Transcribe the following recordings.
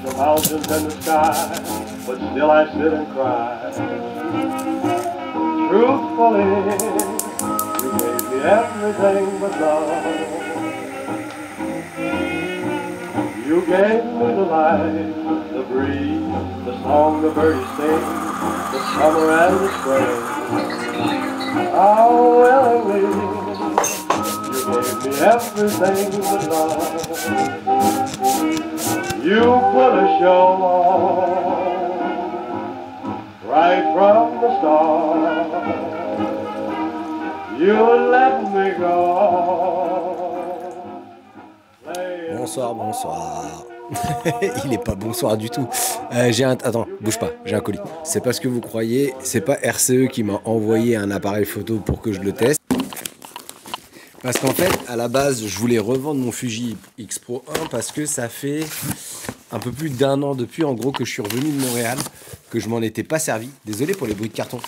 the mountains and the sky, but still I sit and cry. Truthfully, you gave me everything but love. You gave me the light, the breeze, the song the birds sing, the summer and the spring. How willingly you gave me everything but love. You put a show on right from the start. You let me go. Bonsoir, bonsoir. Il est pas bonsoir du tout. Attends, bouge pas, j'ai un colis. C'est pas ce que vous croyez, c'est pas RCE qui m'a envoyé un appareil photo pour que je le teste. Parce qu'en fait, à la base, je voulais revendre mon Fuji X Pro 1 parce que ça fait un peu plus d'1 an depuis, en gros, que je suis revenu de Montréal, que je m'en étais pas servi. Désolé pour les bruits de carton.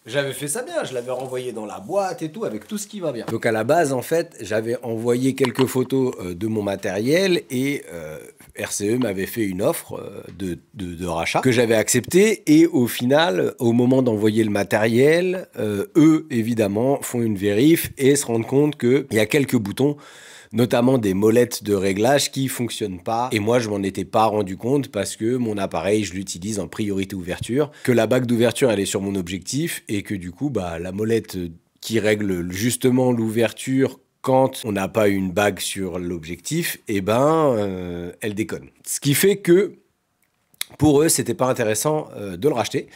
J'avais fait ça bien, je l'avais renvoyé dans la boîte et tout, avec tout ce qui va bien. Donc à la base, en fait, j'avais envoyé quelques photos de mon matériel et RCE m'avait fait une offre de rachat que j'avais accepté. Et au final, au moment d'envoyer le matériel, eux, évidemment, font une vérif et se rendent compte qu'il y a quelques boutons, notamment des molettes de réglage qui fonctionnent pas. Et moi, je m'en étais pas rendu compte parce que mon appareil, je l'utilise en priorité ouverture, que la bague d'ouverture, elle est sur mon objectif et que du coup, bah, la molette qui règle justement l'ouverture quand on n'a pas une bague sur l'objectif, eh ben, elle déconne. Ce qui fait que pour eux, c'était pas intéressant de le racheter.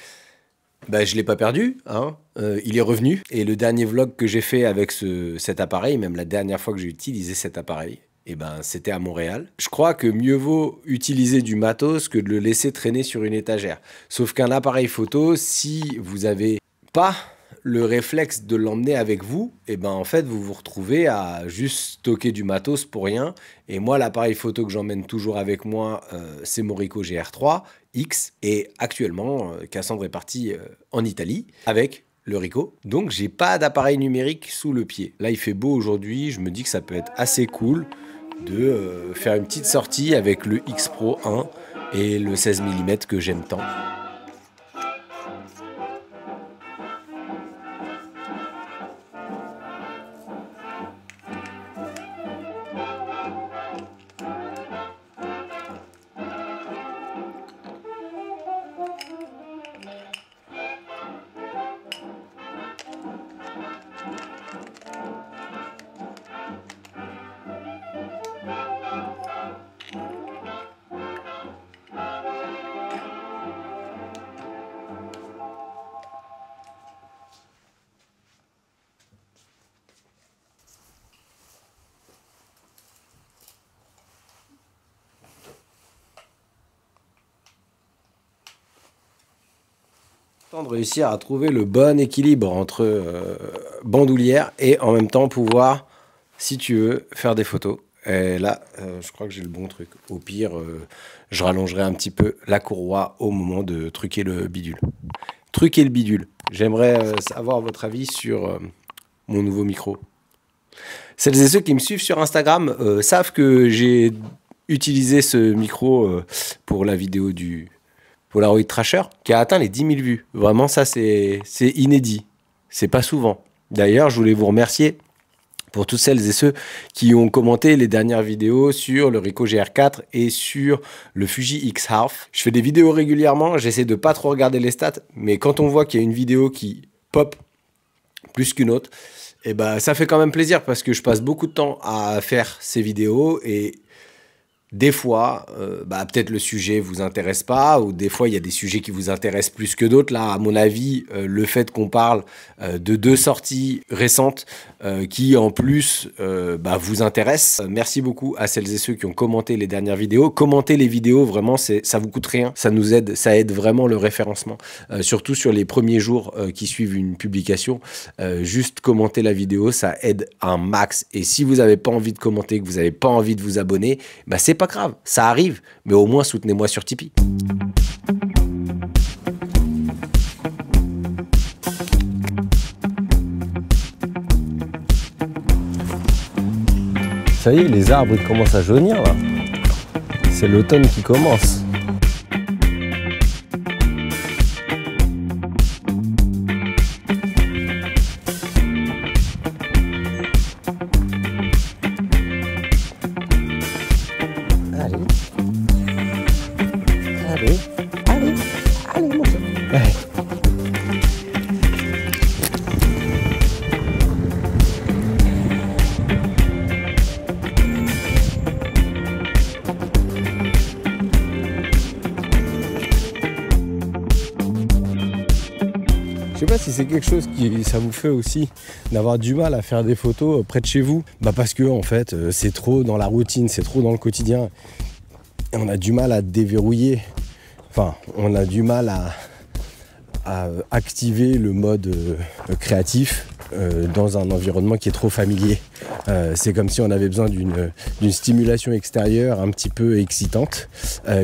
Bah, je ne l'ai pas perdu, hein. Il est revenu. Et le dernier vlog que j'ai fait avec cet appareil, même la dernière fois que j'ai utilisé cet appareil, eh ben, c'était à Montréal. Je crois que mieux vaut utiliser du matos que de le laisser traîner sur une étagère. Sauf qu'un appareil photo, si vous n'avez pas le réflexe de l'emmener avec vous, eh ben, en fait, vous vous retrouvez à juste stocker du matos pour rien. Et moi, l'appareil photo que j'emmène toujours avec moi, c'est mon Ricoh GR3 X. Et actuellement, Cassandre est partie en Italie avec le Ricoh. Donc, j'ai pas d'appareil numérique sous le pied. Là, il fait beau aujourd'hui. Je me dis que ça peut être assez cool de faire une petite sortie avec le X Pro 1 et le 16 mm que j'aime tant. De réussir à trouver le bon équilibre entre bandoulière et en même temps pouvoir, si tu veux, faire des photos. Et là, je crois que j'ai le bon truc. Au pire, je rallongerai un petit peu la courroie au moment de truquer le bidule. Truquer le bidule. J'aimerais savoir votre avis sur mon nouveau micro. Celles et ceux qui me suivent sur Instagram savent que j'ai utilisé ce micro pour la vidéo du Polaroid Trasher, qui a atteint les 10 000 vues. Vraiment, ça, c'est inédit. C'est pas souvent. D'ailleurs, je voulais vous remercier pour toutes celles et ceux qui ont commenté les dernières vidéos sur le Ricoh GR4 et sur le Fuji X-Half. Je fais des vidéos régulièrement, j'essaie de pas trop regarder les stats, mais quand on voit qu'il y a une vidéo qui pop plus qu'une autre, eh ben, ça fait quand même plaisir parce que je passe beaucoup de temps à faire ces vidéos et des fois, peut-être le sujet vous intéresse pas, ou des fois il y a des sujets qui vous intéressent plus que d'autres. Là, à mon avis, le fait qu'on parle de 2 sorties récentes qui en plus vous intéressent. Merci beaucoup à celles et ceux qui ont commenté les dernières vidéos. Commentez les vidéos, vraiment, ça vous coûte rien, ça nous aide, ça aide vraiment le référencement. Surtout sur les premiers jours qui suivent une publication, juste commenter la vidéo, ça aide un max. Et si vous n'avez pas envie de commenter, que vous n'avez pas envie de vous abonner, c'est pas grave, ça arrive, mais au moins soutenez-moi sur Tipeee. Ça y est, les arbres ils commencent à jaunir là. C'est l'automne qui commence. Allez, mon chat. Ouais. Je sais pas si c'est quelque chose qui ça vous fait aussi d'avoir du mal à faire des photos près de chez vous. Bah parce que en fait c'est trop dans la routine, c'est trop dans le quotidien. Et on a du mal à déverrouiller. Enfin, on a du mal à activer le mode créatif dans un environnement qui est trop familier. C'est comme si on avait besoin d'une stimulation extérieure un petit peu excitante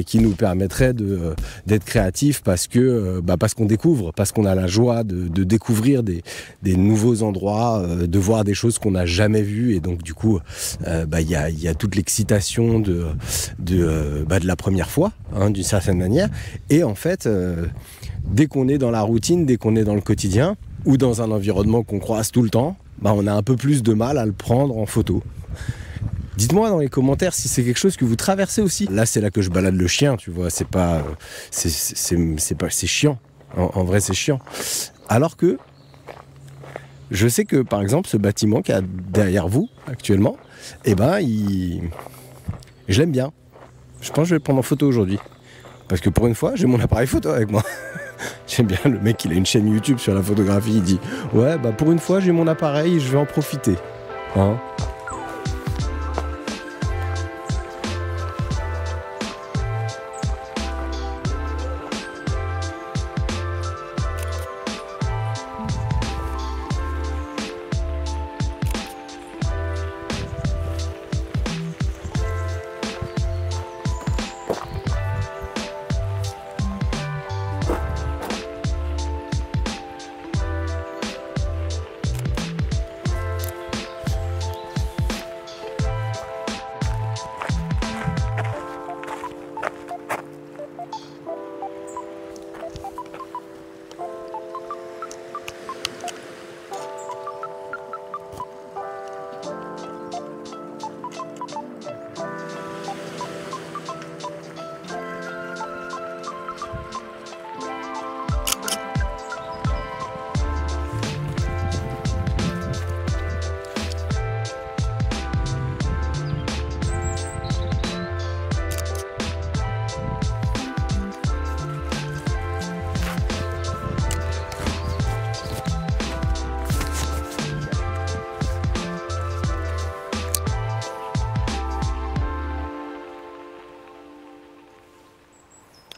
qui nous permettrait d'être créatif parce qu'on découvre, parce qu'on a la joie de découvrir des nouveaux endroits, de voir des choses qu'on n'a jamais vues, et donc du coup y a toute l'excitation de la première fois, hein, d'une certaine manière. Et en fait dès qu'on est dans la routine, dès qu'on est dans le quotidien ou dans un environnement qu'on croise tout le temps, on a un peu plus de mal à le prendre en photo. Dites-moi dans les commentaires si c'est quelque chose que vous traversez aussi. Là, c'est là que je balade le chien, tu vois, c'est chiant. En vrai, c'est chiant. Alors que je sais que, par exemple, ce bâtiment qui est derrière vous actuellement, je l'aime bien. Je pense que je vais le prendre en photo aujourd'hui. Parce que pour une fois, j'ai mon appareil photo avec moi. J'aime bien le mec, il a une chaîne YouTube sur la photographie, il dit « Ouais, pour une fois, j'ai mon appareil, je vais en profiter. Hein »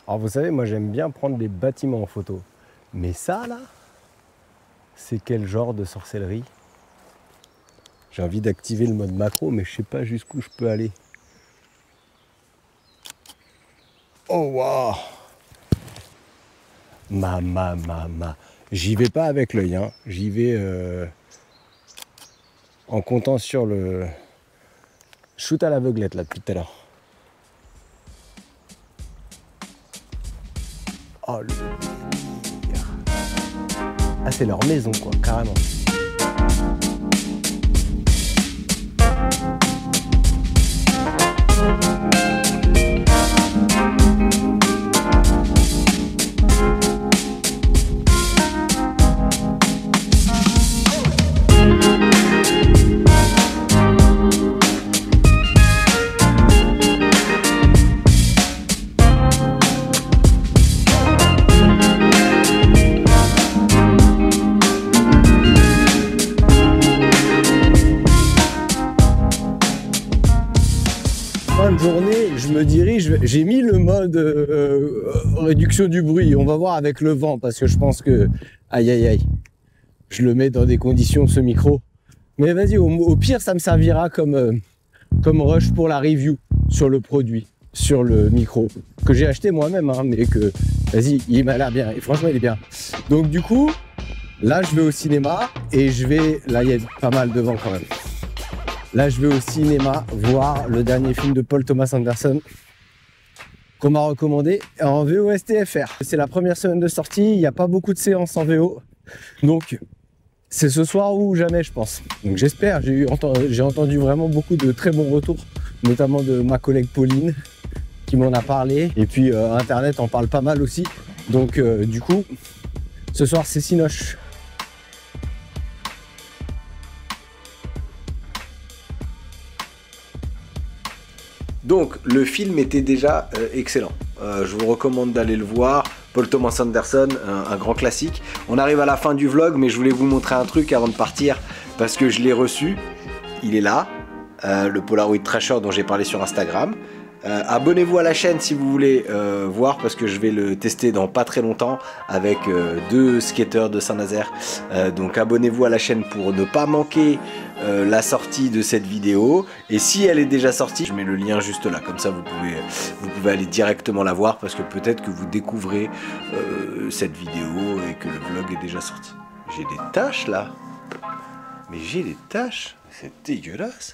Alors vous savez, moi j'aime bien prendre des bâtiments en photo. Mais ça là, c'est quel genre de sorcellerie? J'ai envie d'activer le mode macro, mais je sais pas jusqu'où je peux aller. Oh waouh! J'y vais pas avec l'œil, hein. J'y vais en comptant sur le shoot à l'aveuglette là depuis tout à l'heure. Oh le délire. Ah, c'est leur maison quoi, carrément. Journée, je me dirige, j'ai mis le mode réduction du bruit, on va voir avec le vent parce que je pense que aïe aïe aïe, je le mets dans des conditions ce micro, mais vas-y, au pire ça me servira comme rush pour la review sur le produit, sur le micro que j'ai acheté moi-même, hein, mais que vas-y, il m'a l'air bien et franchement il est bien. Donc du coup là je vais au cinéma et là il y a pas mal de vent quand même. Là, je vais au cinéma voir le dernier film de Paul Thomas Anderson qu'on m'a recommandé en VOSTFR. C'est la première semaine de sortie, il n'y a pas beaucoup de séances en VO. Donc, c'est ce soir ou jamais, je pense. Donc, j'espère. J'ai entendu vraiment beaucoup de très bons retours, notamment de ma collègue Pauline qui m'en a parlé. Et puis, Internet en parle pas mal aussi. Donc, du coup, ce soir, c'est Cinoche. Donc, le film était déjà excellent. Je vous recommande d'aller le voir. Paul Thomas Anderson, un grand classique. On arrive à la fin du vlog, mais je voulais vous montrer un truc avant de partir, parce que je l'ai reçu. Il est là, le Polaroid Treasure dont j'ai parlé sur Instagram. Abonnez-vous à la chaîne si vous voulez voir, parce que je vais le tester dans pas très longtemps avec 2 skateurs de Saint-Nazaire. Donc abonnez-vous à la chaîne pour ne pas manquer la sortie de cette vidéo. Et si elle est déjà sortie, je mets le lien juste là, comme ça vous pouvez aller directement la voir, parce que peut-être que vous découvrez cette vidéo et que le vlog est déjà sorti. J'ai des taches là, mais j'ai des taches, c'est dégueulasse.